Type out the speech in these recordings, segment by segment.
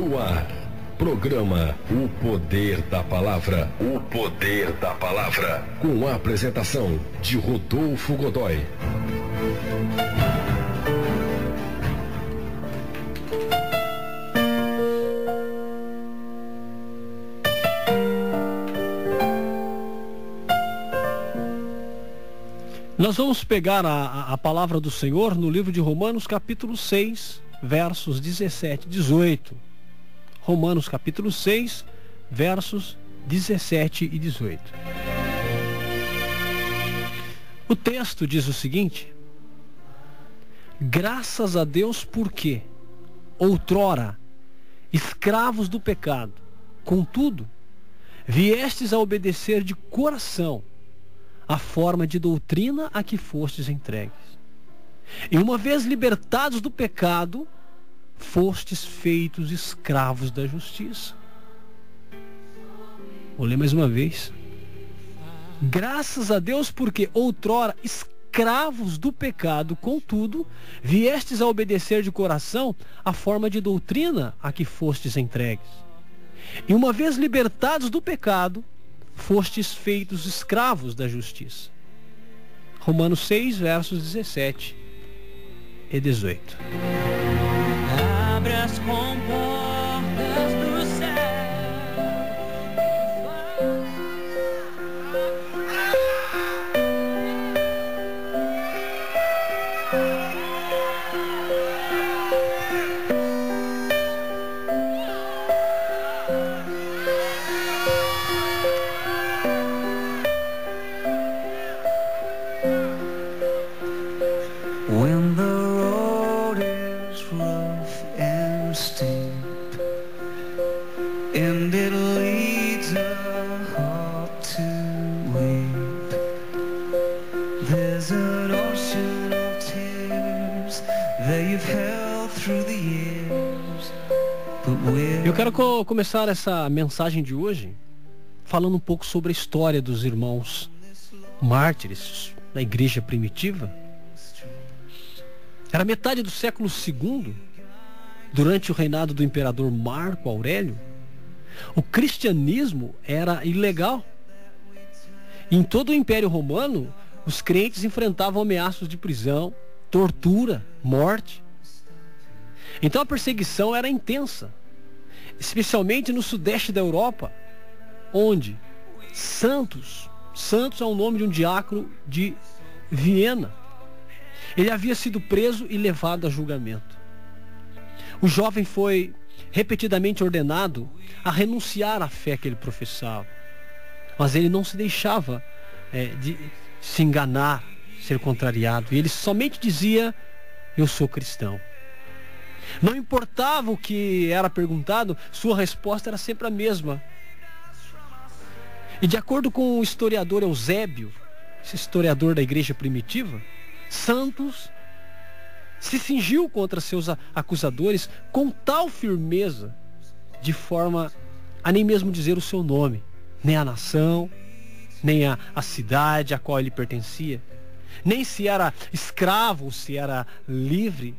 No ar, programa O Poder da Palavra. O Poder da Palavra. Com a apresentação de Rodolfo Godoy. Nós vamos pegar a palavra do Senhor no livro de Romanos, capítulo 6, versos 17 e 18. Romanos, capítulo 6, versos 17 e 18. O texto diz o seguinte: graças a Deus porque, outrora, escravos do pecado, contudo, viestes a obedecer de coração a forma de doutrina a que fostes entregues. E uma vez libertados do pecado, fostes feitos escravos da justiça. Vou ler mais uma vez. Graças a Deus porque outrora escravos do pecado, contudo, viestes a obedecer de coração a forma de doutrina a que fostes entregues. E uma vez libertados do pecado, fostes feitos escravos da justiça. Romanos 6, versos 17 e 18. Abre as comportas do céu. When the road is rough and steep, and it leads a heart to weep, there's an ocean of tears that you've held through the years, but we're... Eu quero começar essa mensagem de hoje falando um pouco sobre a história dos irmãos mártires da igreja primitiva. Era metade do século II, durante o reinado do imperador Marco Aurélio. O cristianismo era ilegal. Em todo o Império Romano, os crentes enfrentavam ameaças de prisão, tortura, morte. Então a perseguição era intensa, especialmente no sudeste da Europa, onde Santos é o nome de um diácono de Viena. Ele havia sido preso e levado a julgamento. O jovem foi repetidamente ordenado a renunciar à fé que ele professava. Mas ele não se deixava de se enganar, ser contrariado. E ele somente dizia: eu sou cristão. Não importava o que era perguntado, sua resposta era sempre a mesma. E de acordo com o historiador Eusébio, esse historiador da igreja primitiva, Santos se cingiu contra seus acusadores com tal firmeza, de forma a nem mesmo dizer o seu nome, nem a nação, nem a cidade a qual ele pertencia, nem se era escravo ou se era livre,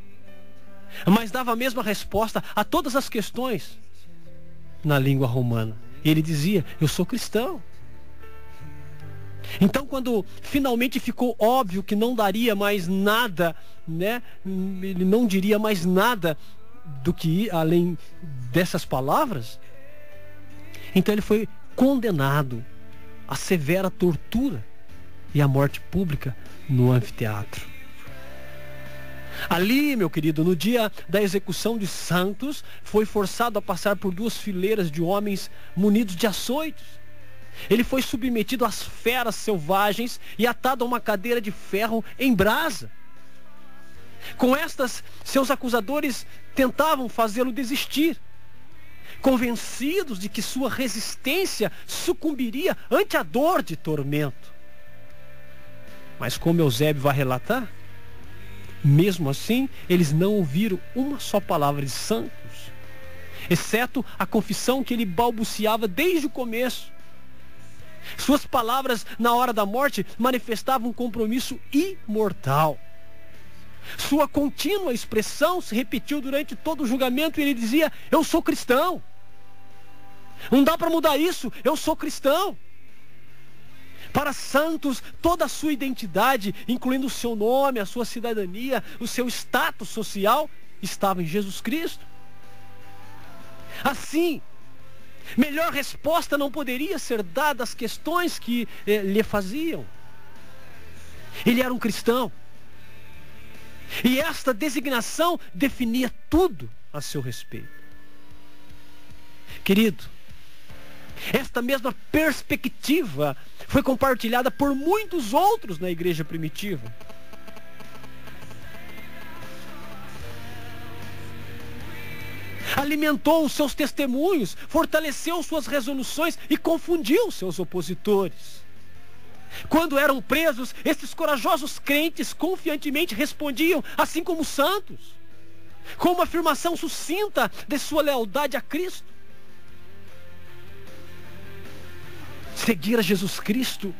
mas dava a mesma resposta a todas as questões na língua romana. E ele dizia: eu sou cristão. Então, quando finalmente ficou óbvio que não daria mais nada, né? Ele não diria mais nada do que além dessas palavras, então ele foi condenado à severa tortura e à morte pública no anfiteatro. Ali, meu querido, no dia da execução de Santos, foi forçado a passar por 2 fileiras de homens munidos de açoites. Ele foi submetido às feras selvagens e atado a uma cadeira de ferro em brasa. Com estas, seus acusadores tentavam fazê-lo desistir, convencidos de que sua resistência sucumbiria ante a dor de tormento. Mas como Eusébio vai relatar, mesmo assim, eles não ouviram uma só palavra de Santos, exceto a confissão que ele balbuciava desde o começo. Suas palavras na hora da morte manifestavam um compromisso imortal. Sua contínua expressão se repetiu durante todo o julgamento e ele dizia: eu sou cristão. Não dá para mudar isso, eu sou cristão. Para santos, toda a sua identidade, incluindo o seu nome, a sua cidadania, o seu status social, estava em Jesus Cristo. Assim, melhor resposta não poderia ser dada às questões que lhe faziam. Ele era um cristão. E esta designação definia tudo a seu respeito. Querido, esta mesma perspectiva foi compartilhada por muitos outros na igreja primitiva. Alimentou os seus testemunhos, fortaleceu suas resoluções e confundiu seus opositores. Quando eram presos, esses corajosos crentes confiantemente respondiam, assim como os santos, com uma afirmação sucinta de sua lealdade a Cristo. Seguir a Jesus Cristo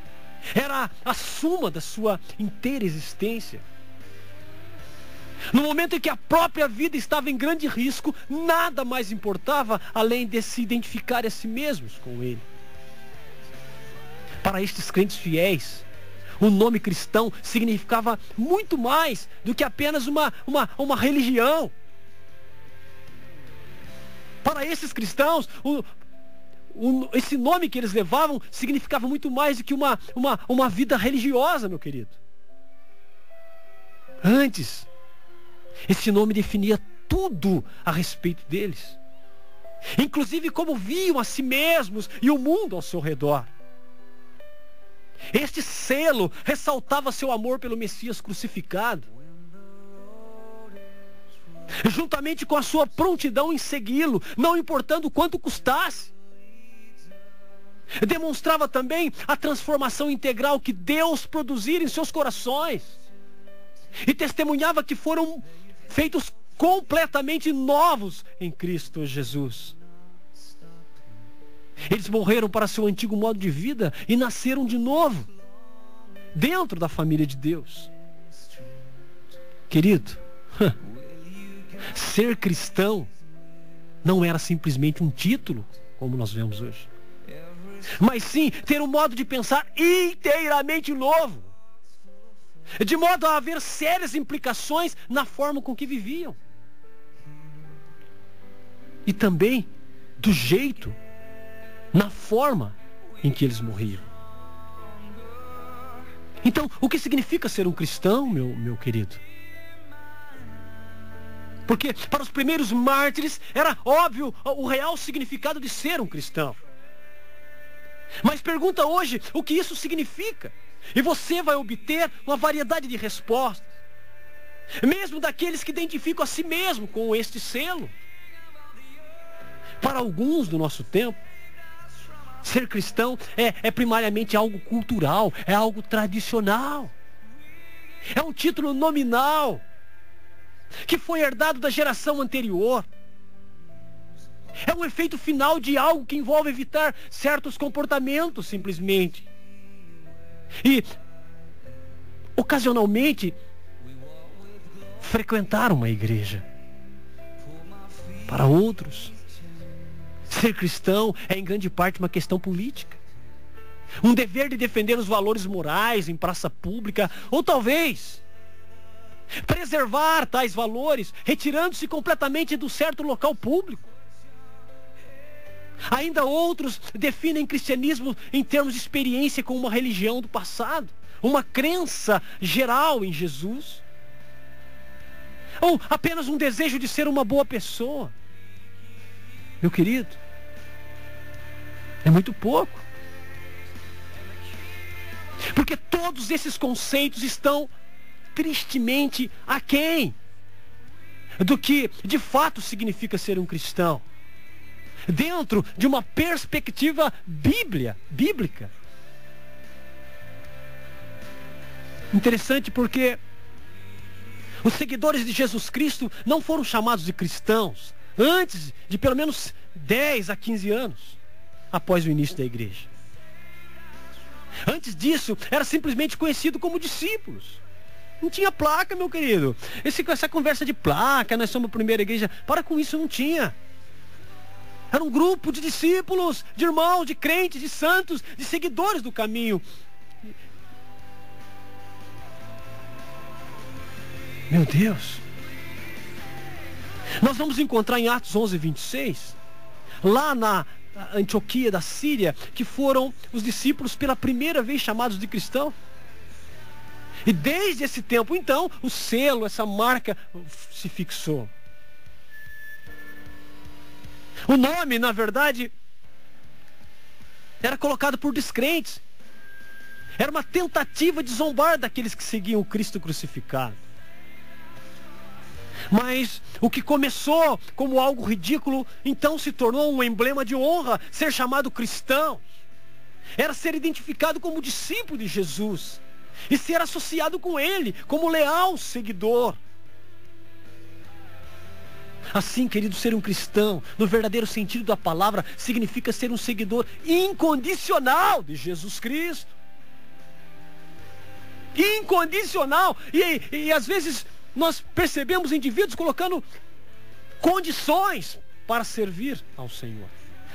era a suma da sua inteira existência. No momento em que a própria vida estava em grande risco, nada mais importava além de se identificar a si mesmos com Ele. Para estes crentes fiéis, o nome cristão significava muito mais do que apenas uma religião. Para esses cristãos, esse nome que eles levavam significava muito mais do que uma vida religiosa, meu querido. Antes, esse nome definia tudo a respeito deles, inclusive como viam a si mesmos e o mundo ao seu redor. Este selo ressaltava seu amor pelo Messias crucificado, juntamente com a sua prontidão em segui-lo, não importando quanto custasse. Demonstrava também a transformação integral que Deus produzira em seus corações, e testemunhava que foram feitos completamente novos em Cristo Jesus. Eles morreram para seu antigo modo de vida e nasceram de novo dentro da família de Deus. Querido, ser cristão não era simplesmente um título, como nós vemos hoje, mas sim ter um modo de pensar inteiramente novo, de modo a haver sérias implicações na forma com que viviam e também do jeito, na forma em que eles morriam. Então, o que significa ser um cristão, meu querido? Porque para os primeiros mártires era óbvio o real significado de ser um cristão. Mas pergunta hoje o que isso significa, e você vai obter uma variedade de respostas, mesmo daqueles que identificam a si mesmo com este selo. Para alguns do nosso tempo, ser cristão é primariamente algo cultural, é algo tradicional, é um título nominal que foi herdado da geração anterior. É um efeito final de algo que envolve evitar certos comportamentos simplesmente. E, ocasionalmente, frequentar uma igreja. Para outros, ser cristão é em grande parte uma questão política. Um dever de defender os valores morais em praça pública, ou talvez preservar tais valores, retirando-se completamente do certo local público. Ainda outros definem cristianismo em termos de experiência com uma religião do passado, uma crença geral em Jesus, ou apenas um desejo de ser uma boa pessoa. Meu querido, é muito pouco. Porque todos esses conceitos estão tristemente aquém do que de fato significa ser um cristão, dentro de uma perspectiva bíblica. Interessante porque os seguidores de Jesus Cristo não foram chamados de cristãos antes de pelo menos 10 a 15 anos após o início da igreja. Antes disso, era simplesmente conhecido como discípulos. Não tinha placa, meu querido. Essa conversa de placa, nós somos a primeira igreja. Para com isso, não tinha. Era um grupo de discípulos, de irmãos, de crentes, de santos, de seguidores do caminho. Meu Deus. Nós vamos encontrar em Atos 11, 26, lá na Antioquia da Síria, que foram os discípulos pela primeira vez chamados de cristãos. E desde esse tempo, então, o selo, essa marca se fixou. O nome, na verdade, era colocado por descrentes. Era uma tentativa de zombar daqueles que seguiam o Cristo crucificado. Mas o que começou como algo ridículo, então se tornou um emblema de honra, ser chamado cristão. Era ser identificado como discípulo de Jesus e ser associado com Ele, como leal seguidor. Assim, querido, ser um cristão, no verdadeiro sentido da palavra, significa ser um seguidor incondicional de Jesus Cristo. Incondicional. E às vezes nós percebemos indivíduos colocando condições para servir ao Senhor.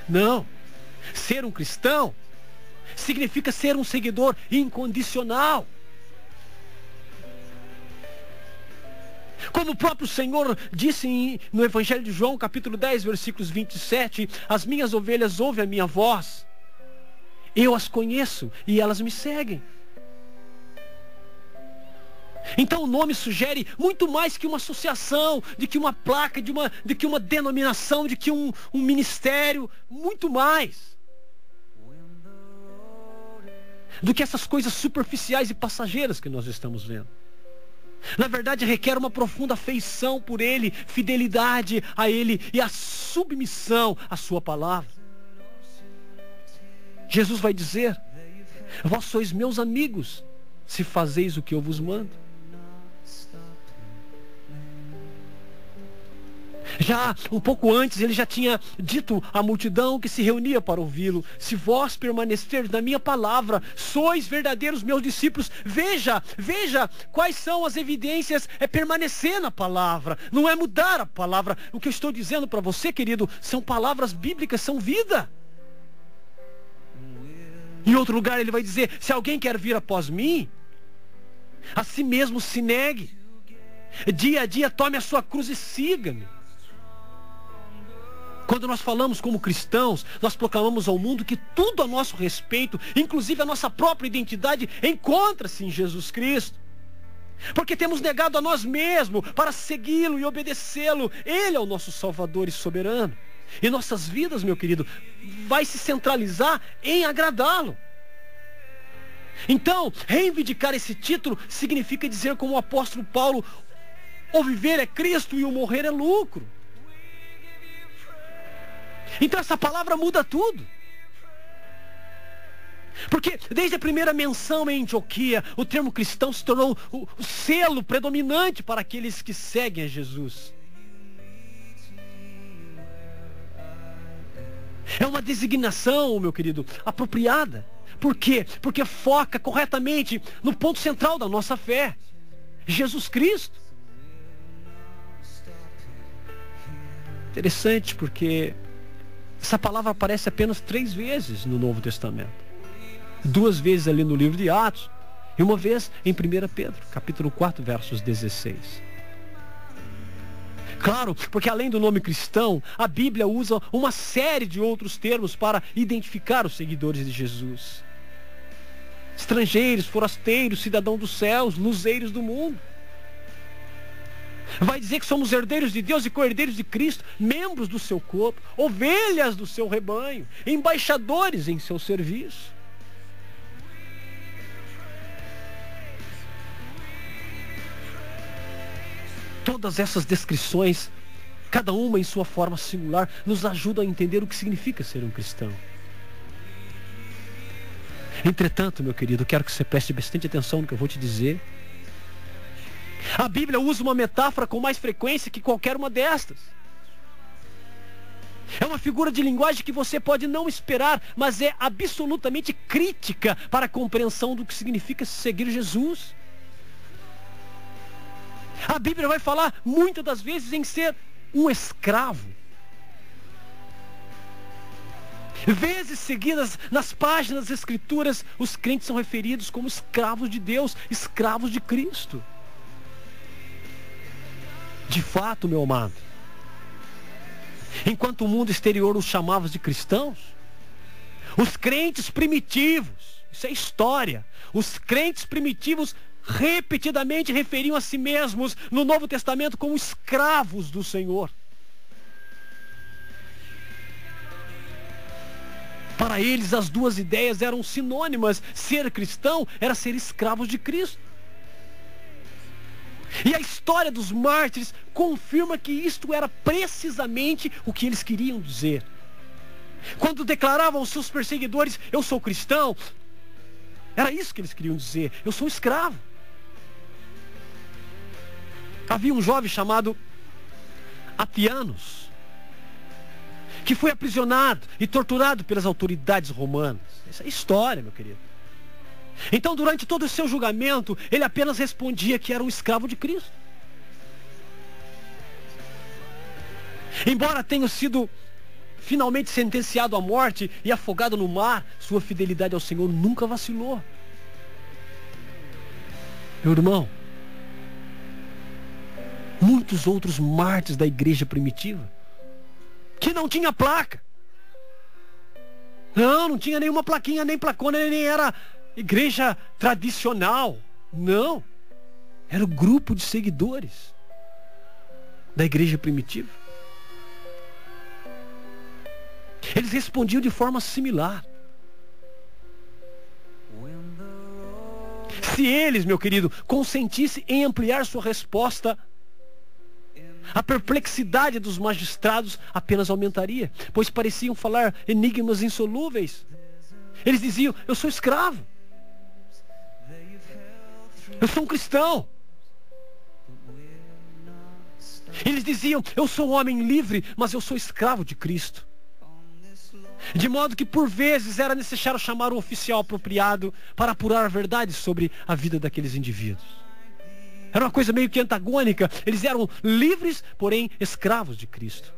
Não. Ser um cristão significa ser um seguidor incondicional. Como o próprio Senhor disse no Evangelho de João, capítulo 10, versículos 27, as minhas ovelhas ouvem a minha voz, eu as conheço e elas me seguem. Então o nome sugere muito mais que uma associação, de que uma placa, de que uma denominação, de que um ministério, muito mais do que essas coisas superficiais e passageiras que nós estamos vendo. Na verdade, requer uma profunda afeição por Ele, fidelidade a Ele e a submissão à sua palavra. Jesus vai dizer: vós sois meus amigos, se fazeis o que eu vos mando. Já um pouco antes, ele já tinha dito à multidão que se reunia para ouvi-lo: se vós permanecerdes na minha palavra, sois verdadeiros meus discípulos. Veja quais são as evidências. É permanecer na palavra, não é mudar a palavra. O que eu estou dizendo para você, querido, são palavras bíblicas, são vida. Em outro lugar ele vai dizer: se alguém quer vir após mim, a si mesmo se negue, dia a dia tome a sua cruz e siga-me. Quando nós falamos como cristãos, nós proclamamos ao mundo que tudo a nosso respeito, inclusive a nossa própria identidade, encontra-se em Jesus Cristo. Porque temos negado a nós mesmos para segui-lo e obedecê-lo. Ele é o nosso Salvador e soberano. E nossas vidas, meu querido, vai se centralizar em agradá-lo. Então, reivindicar esse título significa dizer como o apóstolo Paulo: o viver é Cristo e o morrer é lucro. Então essa palavra muda tudo. Porque desde a primeira menção em Antioquia, o termo cristão se tornou o selo predominante para aqueles que seguem a Jesus. É uma designação, meu querido, apropriada. Por quê? Porque foca corretamente no ponto central da nossa fé: Jesus Cristo. Interessante, porque essa palavra aparece apenas 3 vezes no Novo Testamento. 2 vezes ali no livro de Atos e uma vez em 1 Pedro, capítulo 4, versos 16. Claro, porque além do nome cristão, a Bíblia usa uma série de outros termos para identificar os seguidores de Jesus: estrangeiros, forasteiros, cidadão dos céus, luzeiros do mundo. Vai dizer que somos herdeiros de Deus e co-herdeiros de Cristo, membros do seu corpo, ovelhas do seu rebanho, embaixadores em seu serviço. Todas essas descrições, cada uma em sua forma singular, nos ajudam a entender o que significa ser um cristão. Entretanto, meu querido, quero que você preste bastante atenção no que eu vou te dizer. A Bíblia usa uma metáfora com mais frequência que qualquer uma destas. É uma figura de linguagem que você pode não esperar, mas é absolutamente crítica para a compreensão do que significa seguir Jesus. A Bíblia vai falar muitas das vezes em ser um escravo. Vezes seguidas, nas páginas das Escrituras, os crentes são referidos como escravos de Deus, escravos de Cristo. De fato, meu amado, enquanto o mundo exterior os chamava de cristãos, os crentes primitivos, isso é história, os crentes primitivos repetidamente referiam a si mesmos no Novo Testamento como escravos do Senhor. Para eles as duas ideias eram sinônimas. Ser cristão era ser escravos de Cristo. E a história dos mártires confirma que isto era precisamente o que eles queriam dizer. Quando declaravam aos seus perseguidores, eu sou cristão, era isso que eles queriam dizer, eu sou escravo. Havia um jovem chamado Apianos, que foi aprisionado e torturado pelas autoridades romanas. Essa é história, meu querido. Então, durante todo o seu julgamento, ele apenas respondia que era um escravo de Cristo. Embora tenha sido finalmente sentenciado à morte e afogado no mar, sua fidelidade ao Senhor nunca vacilou. Meu irmão, muitos outros mártires da igreja primitiva, que não tinha placa, não tinha nenhuma plaquinha, nem placona, nem era igreja tradicional, não, era o grupo de seguidores da igreja primitiva. Eles respondiam de forma similar. Se eles, meu querido, consentissem em ampliar sua resposta, a perplexidade dos magistrados apenas aumentaria, pois pareciam falar enigmas insolúveis. Eles diziam, eu sou escravo, eu sou um cristão. Eles diziam, eu sou um homem livre, mas eu sou escravo de Cristo. De modo que por vezes era necessário chamar um oficial apropriado para apurar a verdade sobre a vida daqueles indivíduos. Era uma coisa meio que antagônica. Eles eram livres, porém escravos de Cristo.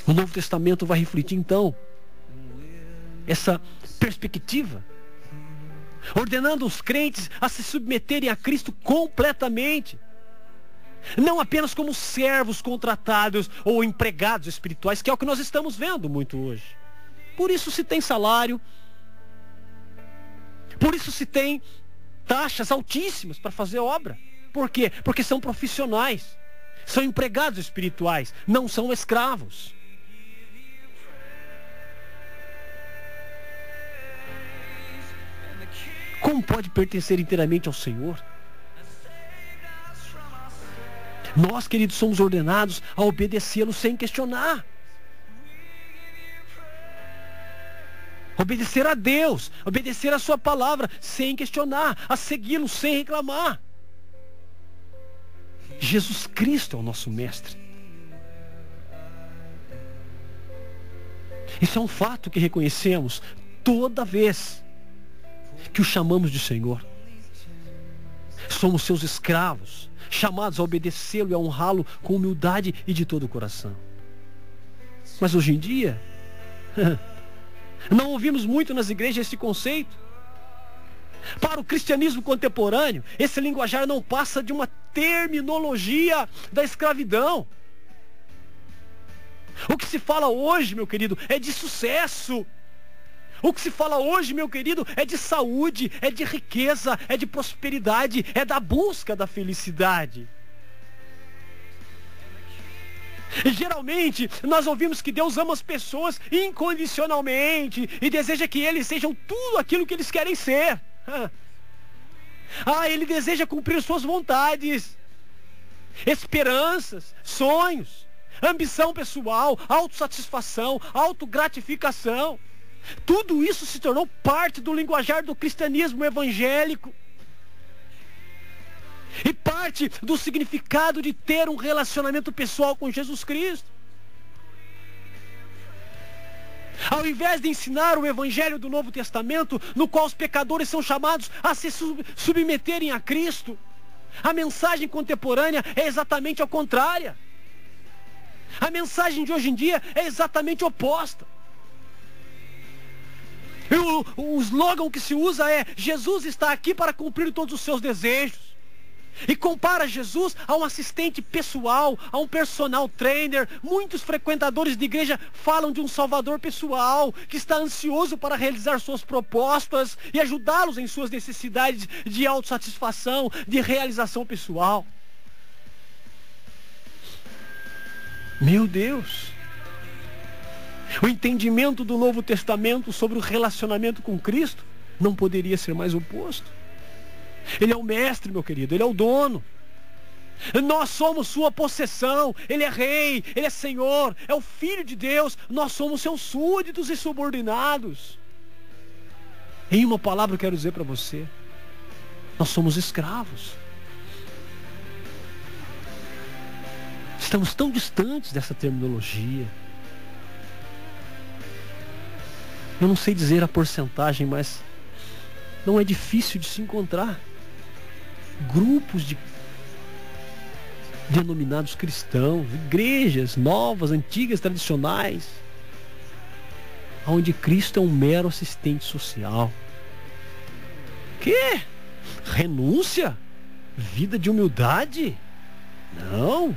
O Novo Testamento vai refletir então essa perspectiva, ordenando os crentes a se submeterem a Cristo completamente, não apenas como servos contratados ou empregados espirituais, que é o que nós estamos vendo muito hoje. Por isso se tem salário, por isso se tem taxas altíssimas para fazer obra. Por quê? Porque são profissionais, são empregados espirituais, não são escravos. Como pode pertencer inteiramente ao Senhor? Nós, queridos, somos ordenados a obedecê-lo sem questionar. Obedecer a Deus, obedecer a sua palavra sem questionar, a segui-lo sem reclamar. Jesus Cristo é o nosso mestre. Isso é um fato que reconhecemos toda vez que o chamamos de Senhor. Somos seus escravos, chamados a obedecê-lo e a honrá-lo com humildade e de todo o coração. Mas hoje em dia, não ouvimos muito nas igrejas esse conceito. Para o cristianismo contemporâneo, esse linguajar não passa de uma terminologia da escravidão. O que se fala hoje, meu querido, é de sucesso. O que se fala hoje, meu querido, é de saúde, é de riqueza, é de prosperidade, é da busca da felicidade. E geralmente nós ouvimos que Deus ama as pessoas incondicionalmente e deseja que eles sejam tudo aquilo que eles querem ser. Ele deseja cumprir suas vontades, esperanças, sonhos, ambição pessoal, autossatisfação, autogratificação. Tudo isso se tornou parte do linguajar do cristianismo evangélico e parte do significado de ter um relacionamento pessoal com Jesus Cristo. Ao invés de ensinar o evangelho do Novo Testamento, no qual os pecadores são chamados a se submeterem a Cristo, a mensagem contemporânea é exatamente ao contrário. A mensagem de hoje em dia é exatamente oposta. O slogan que se usa é: Jesus está aqui para cumprir todos os seus desejos. E compara Jesus a um assistente pessoal, a um personal trainer. Muitos frequentadores de igreja falam de um salvador pessoal, que está ansioso para realizar suas propostas e ajudá-los em suas necessidades de autossatisfação, de realização pessoal. Meu Deus! O entendimento do Novo Testamento sobre o relacionamento com Cristo não poderia ser mais oposto. Ele é o mestre, meu querido, Ele é o dono. Nós somos sua possessão. Ele é rei, Ele é Senhor, é o Filho de Deus. Nós somos seus súditos e subordinados. Em uma palavra eu quero dizer para você: nós somos escravos. Estamos tão distantes dessa terminologia. Eu não sei dizer a porcentagem, mas não é difícil de se encontrar grupos de denominados cristãos, igrejas novas, antigas, tradicionais, onde Cristo é um mero assistente social. Que? Renúncia? Vida de humildade? Não.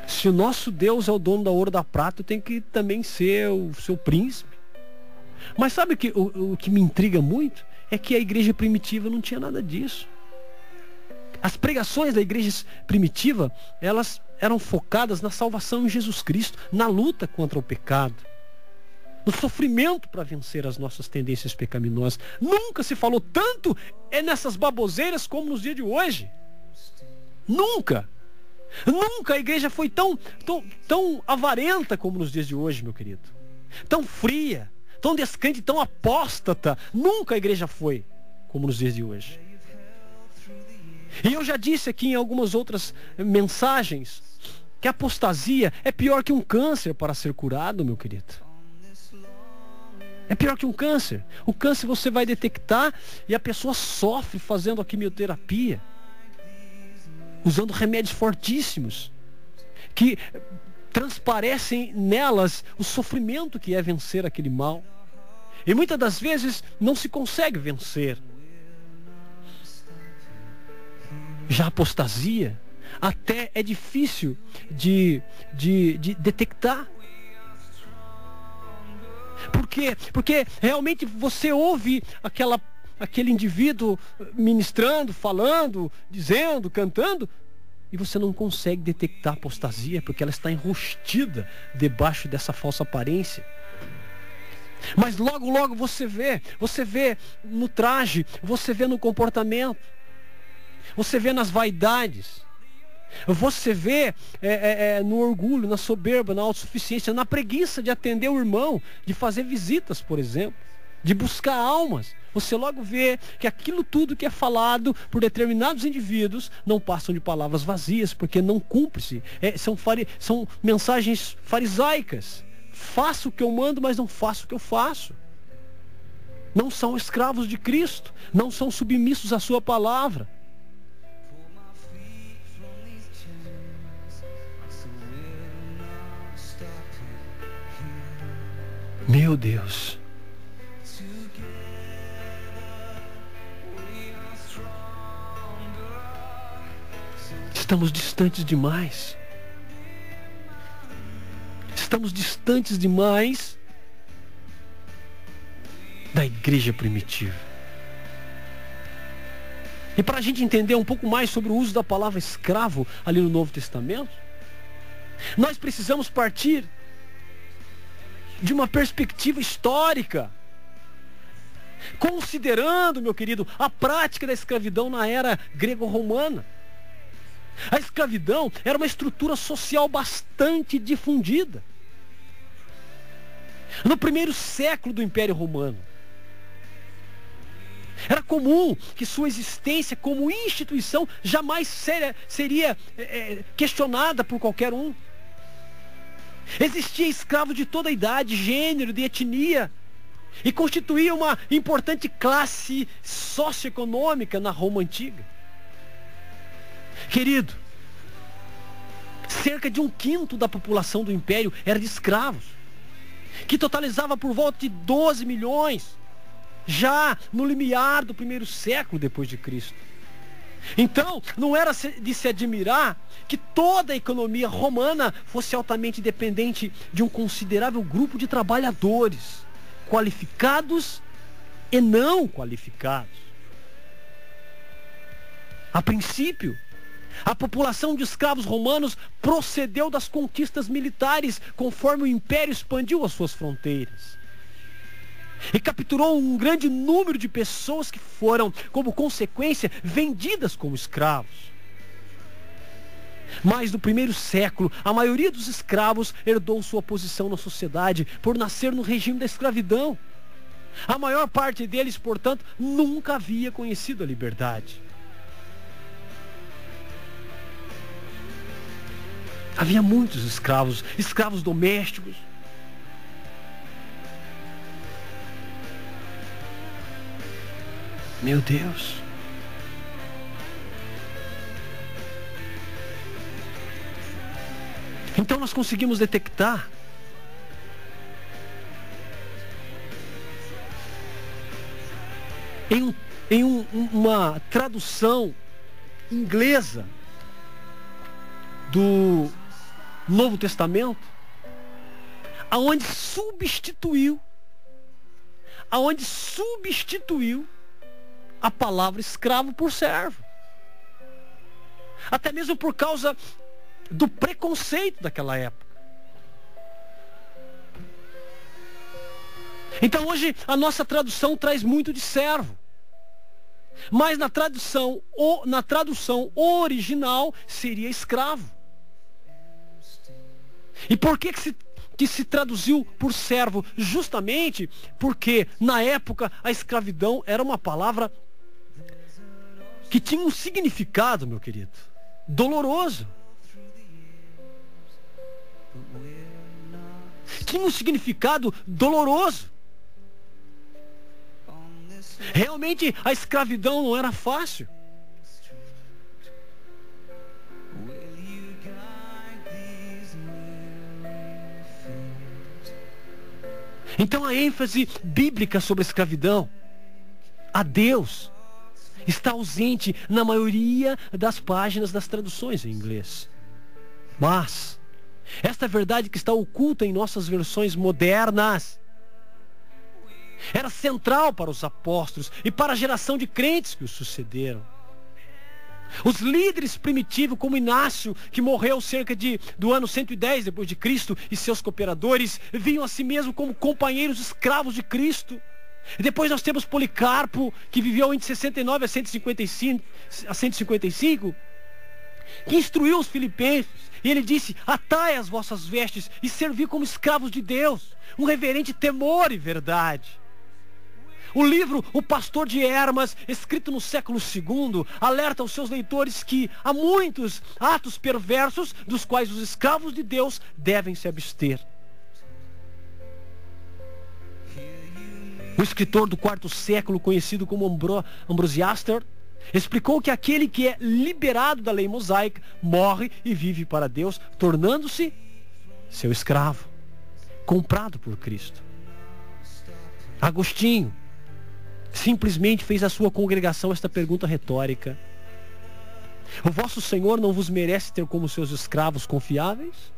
Se o nosso Deus é o dono da ouro e da prata, tem que também ser o seu príncipe. Mas sabe o que me intriga muito? É que a igreja primitiva não tinha nada disso. As pregações da igreja primitiva, elas eram focadas na salvação em Jesus Cristo, na luta contra o pecado, no sofrimento para vencer as nossas tendências pecaminosas. Nunca se falou tanto nessas baboseiras como nos dias de hoje. Nunca. Nunca a igreja foi tão avarenta como nos dias de hoje, meu querido. Tão fria, tão descrente, tão apóstata. Nunca a igreja foi como nos dias de hoje. E eu já disse aqui em algumas outras mensagens que a apostasia é pior que um câncer para ser curado, meu querido. É pior que um câncer. O câncer você vai detectar e a pessoa sofre fazendo a quimioterapia, usando remédios fortíssimos, que transparecem nelas o sofrimento que é vencer aquele mal. E muitas das vezes não se consegue vencer. Já a apostasia até é difícil de detectar. Por quê? Porque realmente você ouve aquele indivíduo ministrando, falando, dizendo, cantando, e você não consegue detectar a apostasia, porque ela está enrustida debaixo dessa falsa aparência. Mas logo, logo você vê no traje, você vê no comportamento, você vê nas vaidades, você vê no orgulho, na soberba, na autossuficiência, na preguiça de atender o irmão, de fazer visitas, por exemplo, de buscar almas. Você logo vê que aquilo tudo que é falado por determinados indivíduos não passam de palavras vazias, porque não cumpre-se. São mensagens farisaicas. Faço o que eu mando, mas não faço o que eu faço. Não são escravos de Cristo, não são submissos à sua palavra. Meu Deus. Estamos distantes demais. Estamos distantes demais da igreja primitiva. E para a gente entender um pouco mais sobre o uso da palavra escravo ali no Novo Testamento, nós precisamos partir de uma perspectiva histórica, considerando, meu querido, a prática da escravidão na era grego-romana. A escravidão era uma estrutura social bastante difundida no primeiro século do Império Romano. Era comum que sua existência como instituição jamais seria questionada por qualquer um. Existia escravo de toda idade, gênero, de etnia, e constituía uma importante classe socioeconômica na Roma antiga. Querido, cerca de 1/5 da população do império era de escravos, que totalizava por volta de 12 milhões, já no limiar do primeiro século depois de Cristo. Então, não era de se admirar que toda a economia romana fosse altamente dependente de um considerável grupo de trabalhadores, qualificados e não qualificados. A princípio, a população de escravos romanos procedeu das conquistas militares conforme o império expandiu as suas fronteiras. E capturou um grande número de pessoas que foram, como consequência, vendidas como escravos. Mas no primeiro século, a maioria dos escravos herdou sua posição na sociedade por nascer no regime da escravidão. A maior parte deles, portanto, nunca havia conhecido a liberdade. Havia muitos escravos, escravos domésticos. Meu Deus. Então nós conseguimos detectar em uma tradução inglesa do Novo Testamento, aonde substituiu a palavra escravo por servo. Até mesmo por causa do preconceito daquela época. Então hoje a nossa tradução traz muito de servo. Mas na tradução original seria escravo. E por que se traduziu por servo? Justamente porque na época a escravidão era uma palavra que tinha um significado, meu querido, doloroso. Tinha um significado doloroso. Realmente a escravidão não era fácil. Então a ênfase bíblica sobre a escravidão a Deus está ausente na maioria das páginas das traduções em inglês. Mas esta verdade que está oculta em nossas versões modernas era central para os apóstolos e para a geração de crentes que os sucederam. Os líderes primitivos, como Inácio, que morreu cerca do ano 110 depois de Cristo, e seus cooperadores, viam a si mesmo como companheiros escravos de Cristo. E depois nós temos Policarpo, que viveu entre 69 a 155, que instruiu os filipenses. E ele disse: atai as vossas vestes e servi como escravos de Deus, um reverente temor e verdade. O livro O Pastor de Hermas, escrito no século II, alerta aos seus leitores que há muitos atos perversos dos quais os escravos de Deus devem se abster. O escritor do quarto século, conhecido como Ambrosiaster, explicou que aquele que é liberado da lei mosaica morre e vive para Deus, tornando-se seu escravo, comprado por Cristo. Agostinho simplesmente fez à sua congregação esta pergunta retórica: o vosso Senhor não vos merece ter como seus escravos confiáveis?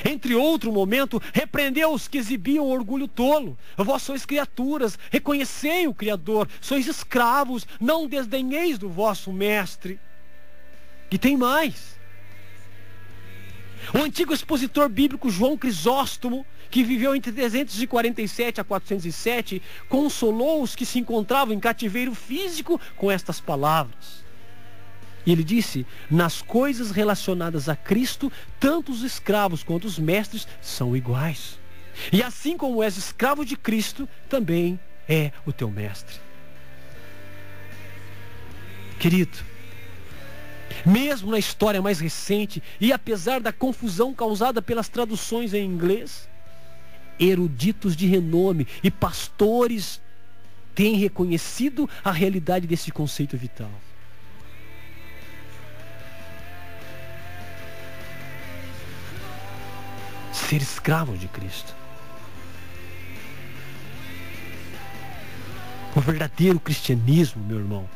Entre outro momento, repreendeu os que exibiam orgulho tolo. Vós sois criaturas, reconhecei o Criador, sois escravos, não desdenheis do vosso mestre. E tem mais. O antigo expositor bíblico João Crisóstomo, que viveu entre 347 a 407, consolou os que se encontravam em cativeiro físico com estas palavras. E ele disse: nas coisas relacionadas a Cristo, tanto os escravos quanto os mestres são iguais. E assim como és escravo de Cristo, também é o teu mestre. Querido, Mesmo na história mais recente, e apesar da confusão causada pelas traduções em inglês, eruditos de renome e pastores têm reconhecido a realidade desse conceito vital. Ser escravo de Cristo. O verdadeiro cristianismo, meu irmão,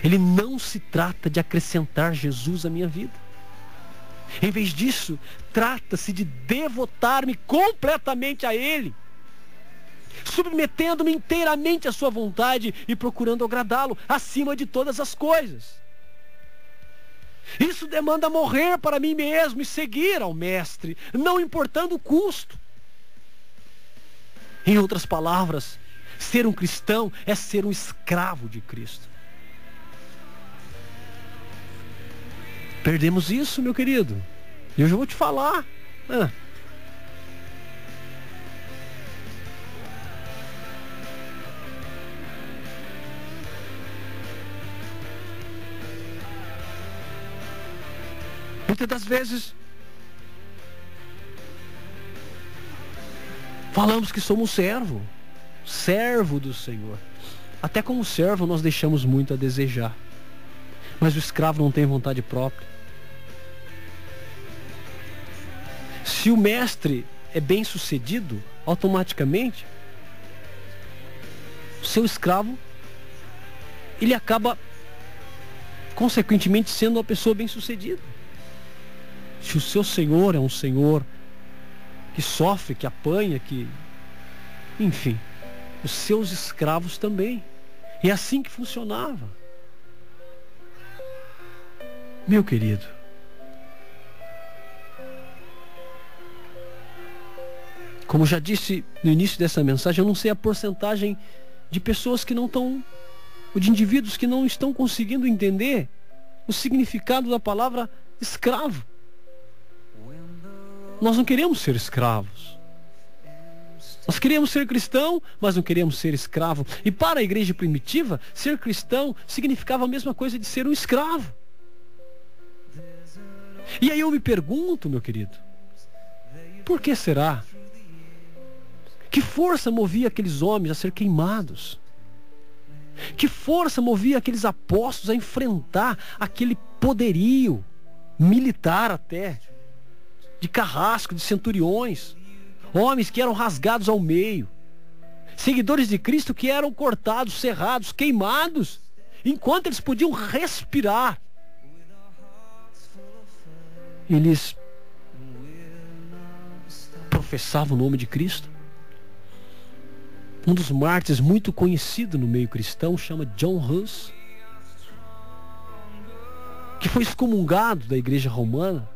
ele não se trata de acrescentar Jesus à minha vida. Em vez disso, trata-se de devotar-me completamente a Ele, submetendo-me inteiramente à sua vontade e procurando agradá-lo acima de todas as coisas. Isso demanda morrer para mim mesmo e seguir ao Mestre, não importando o custo. Em outras palavras, ser um cristão é ser um escravo de Cristo. Perdemos isso, meu querido. E eu já vou te falar. Muitas das vezes falamos que somos servo do Senhor. Até como servo nós deixamos muito a desejar. Mas o escravo não tem vontade própria. Se o mestre é bem sucedido, automaticamente o seu escravo, ele acaba consequentemente sendo uma pessoa bem sucedida. Se o seu senhor é um senhor que sofre, que apanha, enfim, os seus escravos também. É assim que funcionava. Meu querido, como já disse no início dessa mensagem, eu não sei a porcentagem de pessoas que não estão, ou de indivíduos que não estão conseguindo entender o significado da palavra escravo. Nós não queremos ser escravos. Nós queremos ser cristão, mas não queremos ser escravo. E para a igreja primitiva, ser cristão significava a mesma coisa de ser um escravo. E aí eu me pergunto, meu querido, por que será? Que força movia aqueles homens a ser queimados? Que força movia aqueles apóstolos a enfrentar aquele poderio militar até, de carrasco, de centuriões, homens que eram rasgados ao meio, seguidores de Cristo que eram cortados, serrados, queimados, enquanto eles podiam respirar. Eles professavam o nome de Cristo. Um dos mártires muito conhecido no meio cristão chama John Hus, que foi excomungado da igreja romana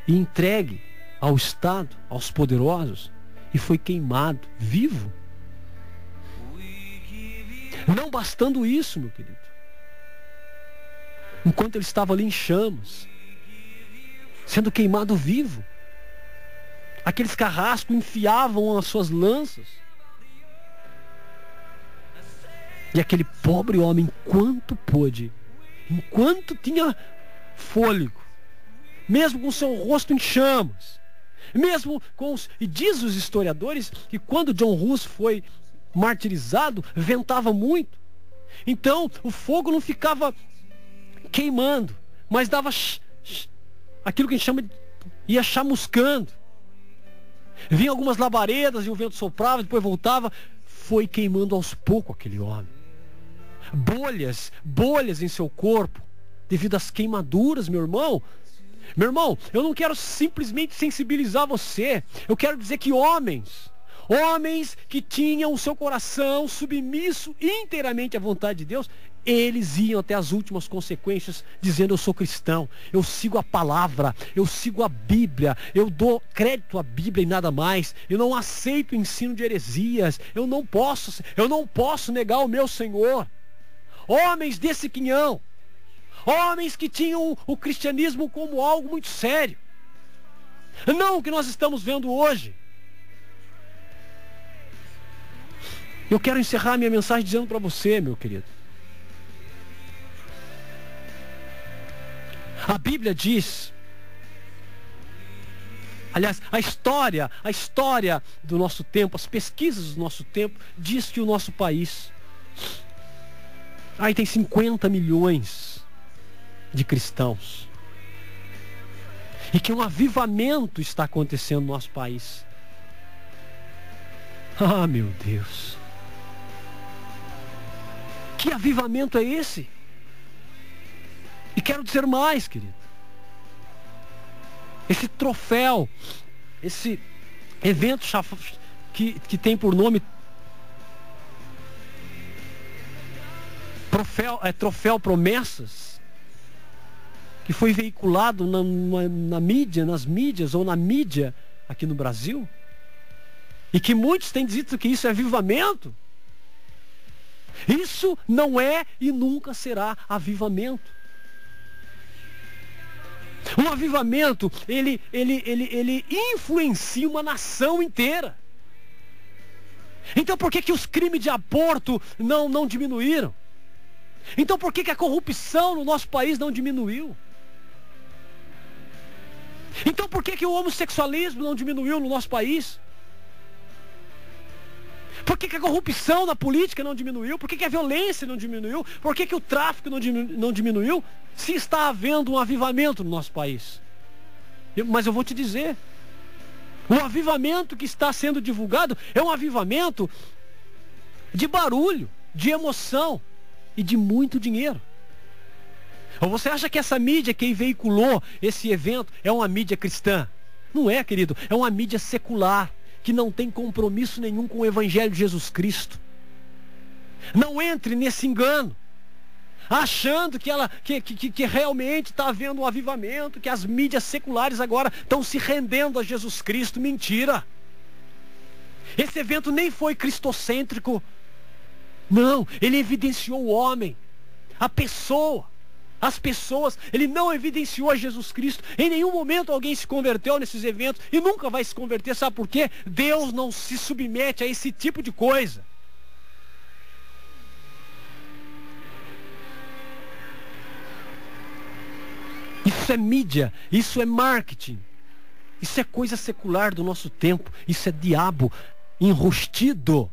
e entregue ao Estado, aos poderosos, e foi queimado vivo. Não bastando isso, meu querido, enquanto ele estava ali em chamas, sendo queimado vivo, aqueles carrascos enfiavam as suas lanças, e aquele pobre homem, enquanto pôde, enquanto tinha fôlego, mesmo com seu rosto em chamas, mesmo com e diz os historiadores que quando John Hus foi martirizado, ventava muito. Então o fogo não ficava queimando, mas dava aquilo que a gente chama de, ia chamuscando. Vinha algumas labaredas e o vento soprava, depois voltava. Foi queimando aos poucos aquele homem. Bolhas em seu corpo, devido às queimaduras, meu irmão. Meu irmão, eu não quero simplesmente sensibilizar você. Eu quero dizer que homens que tinham o seu coração submisso inteiramente à vontade de Deus, eles iam até as últimas consequências, dizendo: eu sou cristão, eu sigo a palavra, eu sigo a Bíblia, eu dou crédito à Bíblia e nada mais, eu não aceito o ensino de heresias, eu não posso negar o meu Senhor. Homens desse quinhão, homens que tinham o cristianismo como algo muito sério, não o que nós estamos vendo hoje. Eu quero encerrar minha mensagem dizendo para você, meu querido, A Bíblia diz, aliás, a história do nosso tempo, as pesquisas do nosso tempo, diz que o nosso país aí tem 50 milhões de cristãos. E que um avivamento está acontecendo no nosso país. Ah, meu Deus. Que avivamento é esse? E quero dizer mais, querido. Esse troféu, esse evento que tem por nome Troféu Promessas, que foi veiculado na mídia, nas mídias ou na mídia aqui no Brasil, e que muitos têm dito que isso é avivamento. Isso não é e nunca será avivamento. Um avivamento, ele influencia uma nação inteira. Então por que os crimes de aborto não diminuíram? Então por que a corrupção no nosso país não diminuiu? Então por que o homossexualismo não diminuiu no nosso país? Por que a corrupção na política não diminuiu? Por que a violência não diminuiu? Por que o tráfico não diminuiu? Se está havendo um avivamento no nosso país. Mas eu vou te dizer, o avivamento que está sendo divulgado é um avivamento de barulho, de emoção e de muito dinheiro. Ou você acha que essa mídia que veiculou esse evento é uma mídia cristã? Não é, querido, é uma mídia secular, que não tem compromisso nenhum com o Evangelho de Jesus Cristo. Não entre nesse engano, achando que realmente está havendo um avivamento, que as mídias seculares agora estão se rendendo a Jesus Cristo. Mentira! Esse evento nem foi cristocêntrico. Não, ele evidenciou o homem, a pessoa, as pessoas. Ele não evidenciou a Jesus Cristo. Em nenhum momento alguém se converteu nesses eventos e nunca vai se converter. Sabe por quê? Deus não se submete a esse tipo de coisa. Isso é mídia, isso é marketing, isso é coisa secular do nosso tempo, isso é diabo enrustido.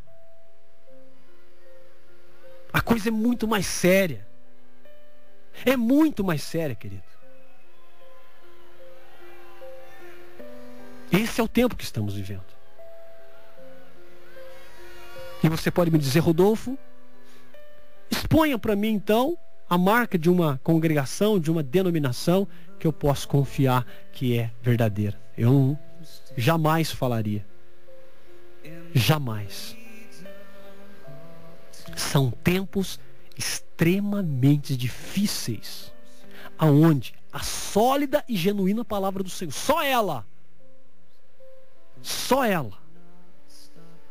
A coisa é muito mais séria. É muito mais séria, querido. Esse é o tempo que estamos vivendo. E você pode me dizer, Rodolfo, exponha para mim então a marca de uma congregação, de uma denominação que eu posso confiar que é verdadeira. Eu jamais falaria. Jamais. São tempos extremamente difíceis, aonde a sólida e genuína palavra do Senhor, só ela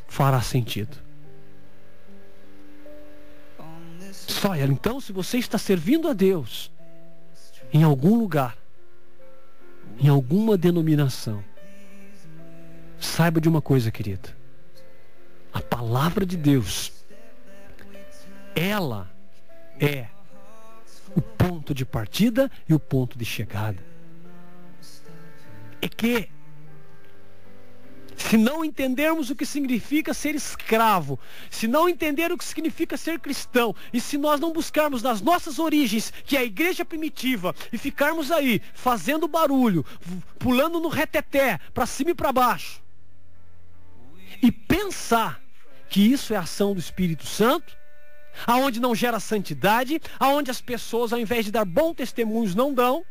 fará sentido. Só ela. Então, se você está servindo a Deus em algum lugar, em alguma denominação, saiba de uma coisa, querido. A palavra de Deus, ela é o ponto de partida e o ponto de chegada. É que, se não entendermos o que significa ser escravo, se não entender o que significa ser cristão, e se nós não buscarmos nas nossas origens, que é a igreja primitiva, e ficarmos aí fazendo barulho, pulando no reteté, para cima e para baixo, e pensar que isso é ação do Espírito Santo, aonde não gera santidade, aonde as pessoas, ao invés de dar bons testemunhos, não dão.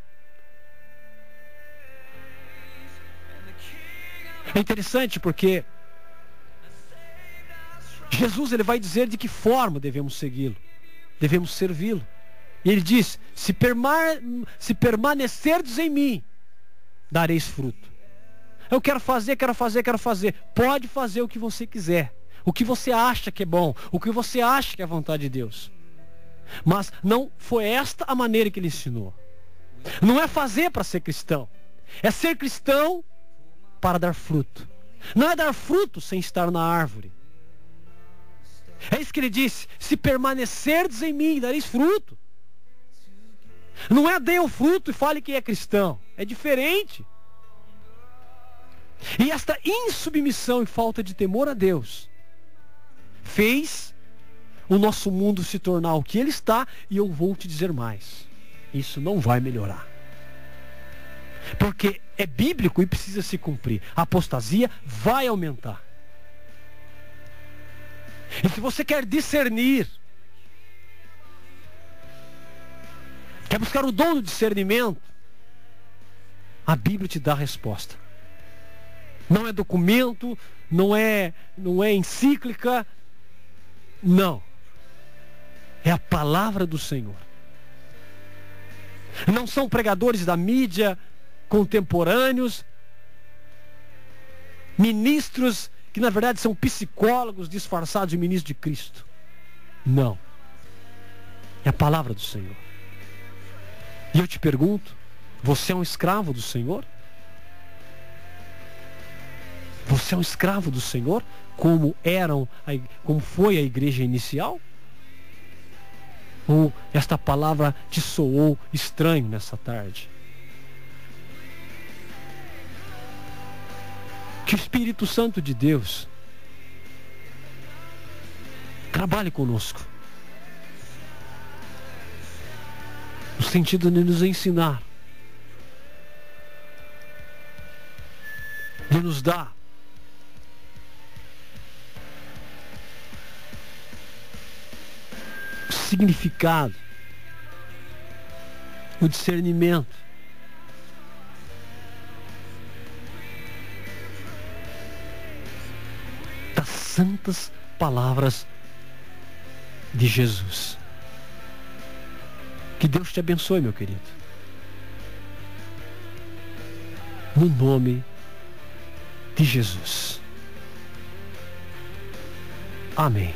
É interessante porque Jesus, ele vai dizer de que forma devemos segui-lo, devemos servi-lo. E ele diz, se permanecerdes em mim, dareis fruto. Eu quero fazer. Pode fazer o que você quiser, o que você acha que é bom, o que você acha que é a vontade de Deus. Mas não foi esta a maneira que ele ensinou. Não é fazer para ser cristão, é ser cristão para dar fruto. Não é dar fruto sem estar na árvore. É isso que ele disse, se permanecerdes em mim, dareis fruto. Não é dê o fruto e fale que é cristão. É diferente. E esta insubmissão e falta de temor a Deus fez o nosso mundo se tornar o que ele está. E eu vou te dizer mais: isso não vai melhorar, porque é bíblico e precisa se cumprir. A apostasia vai aumentar. E se você quer discernir, quer buscar o dom do discernimento, a Bíblia te dá a resposta. Não é documento, não é encíclica, não. É a palavra do Senhor. Não são pregadores da mídia contemporâneos, ministros que na verdade são psicólogos disfarçados de ministros de Cristo. Não. É a palavra do Senhor. E eu te pergunto, você é um escravo do Senhor? Você é um escravo do Senhor, como foi a igreja inicial? Ou esta palavra te soou estranho nessa tarde? Que o Espírito Santo de Deus trabalhe conosco, no sentido de nos ensinar, de nos dar o significado, o discernimento das santas palavras de Jesus. Que Deus te abençoe, meu querido. No nome de Jesus. Amém.